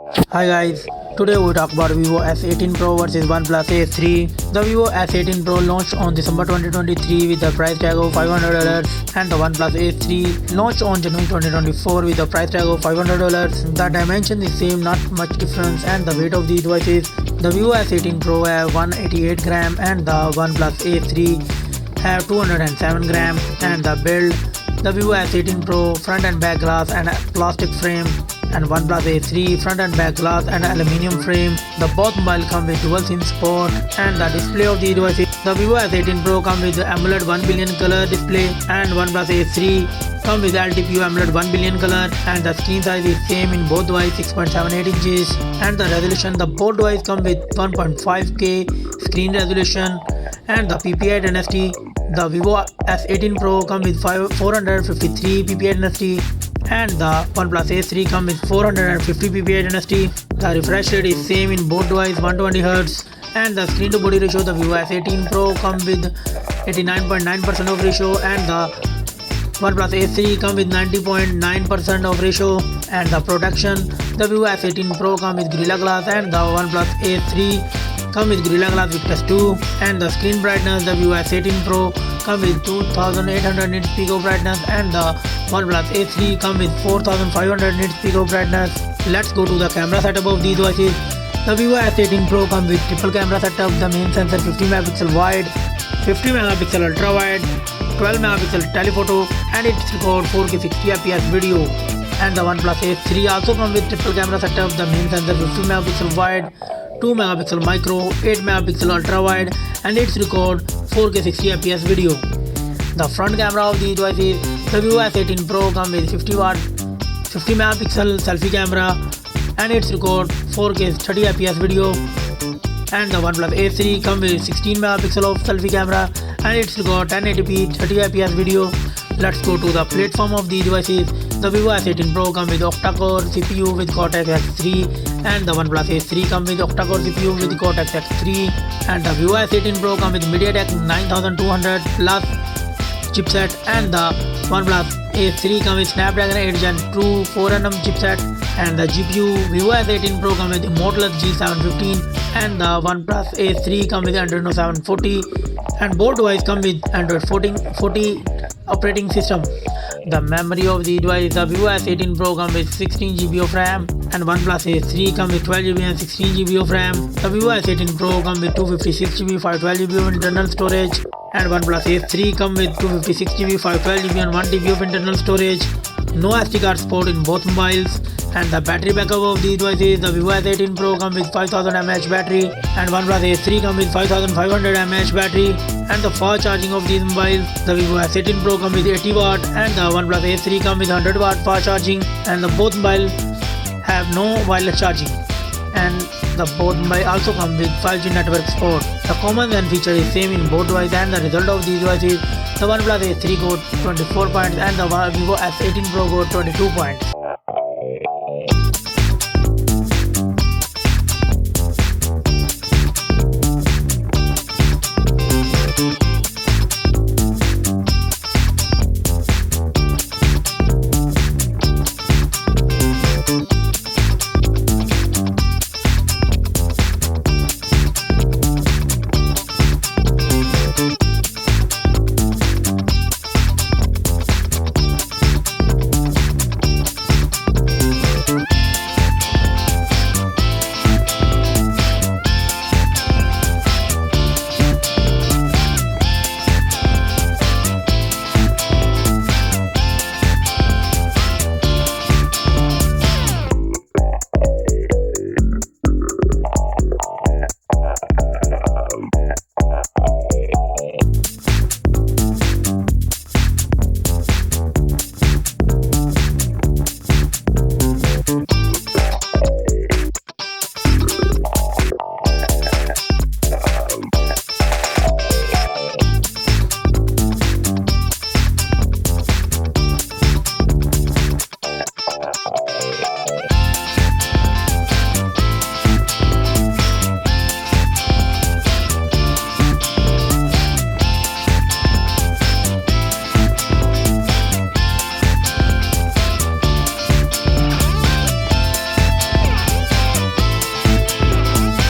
Hi guys, today we talk about Vivo S18 Pro versus OnePlus Ace 3. The Vivo S18 Pro launched on December 2023 with the price tag of $500 and the OnePlus Ace 3 launched on January 2024 with the price tag of $500. The dimension is same, not much difference, and the weight of the devices. The Vivo S18 Pro have 188 gram and the OnePlus Ace 3 have 207 gram, and the build. The Vivo S18 Pro front and back glass and plastic frame, and OnePlus Ace 3 front and back glass and aluminium frame. The both mobile come with dual SIM support, and the display of the devices. The Vivo S18 Pro come with AMOLED 1 billion color display, and OnePlus Ace 3 come with LTPO AMOLED 1 billion color, and the screen size is same in both devices, 6.78 inches, and the resolution. The both devices come with 1.5K screen resolution and the PPI density. The Vivo S18 Pro come with 453 PPI density, and the OnePlus Ace 3 come with 450 PPI density. The refresh rate is same in both devices, 120Hz, and the screen to body ratio. The Vivo S18 Pro come with 89.9% of ratio, and the OnePlus Ace 3 come with 90.9% of ratio. And the protection, the Vivo S18 Pro come with Gorilla Glass, and the OnePlus Ace 3 come with Gorilla Glass Victus 2. And the screen brightness, the Vivo S18 Pro come with 2800 nits peak of brightness, and the OnePlus Ace 3 come with 4500 nits peak of brightness. Let's go to the camera setup of these devices. The Vivo S18 Pro come with triple camera setup. The main sensor 50 megapixel wide, 50 megapixel ultra wide, 12 megapixel telephoto, and it records 4K 60fps video. And the OnePlus Ace 3 also comes with triple camera setup. The main sensor 50 megapixel wide, 2 megapixel micro, 8 megapixel ultra wide, and it's record 4K 60fps video. The front camera of the device is the Vivo S18 Pro come with 50 megapixel selfie camera, and it's record 4K 30fps video. And the OnePlus Ace 3 come with 16 megapixel of selfie camera, and it's record 1080p 30fps video. Let's go to the platform of the devices. The Vivo S18 Pro come with octa-core CPU with Cortex X3, and the OnePlus Ace 3 come with octa-core CPU with Cortex X3, and the Vivo S18 Pro come with MediaTek 9200 Plus chipset, and the OnePlus Ace 3 come with Snapdragon 8 Gen 2 4nm chipset, and the GPU Vivo S18 Pro come with Motorola G715, and the OnePlus Ace 3 come with Android 740, and both devices come with Android 1440 operating system. The memory of the device, the Vivo S18 Pro come with 16GB of RAM, and OnePlus Ace 3 come with 12GB and 16GB of RAM. The Vivo S18 Pro come with 256GB, 512GB of internal storage, and OnePlus Ace 3 come with 256GB, 512GB and 1TB of internal storage. No SD card support in both mobiles. And the battery backup of these devices, the Vivo S18 Pro come with 5000 mAh battery, and OnePlus Ace 3 come with 5500 mAh battery. And the fast charging of these mobiles, the Vivo S18 Pro come with 80 watt, and the OnePlus Ace 3 come with 100 watt fast charging, and the both mobiles have no wireless charging. And the both mobile also come with 5G network support. The common and feature is same in both devices, and the result of these devices, the OnePlus Ace 3 got 24 points and the Vivo S18 Pro got 22 points.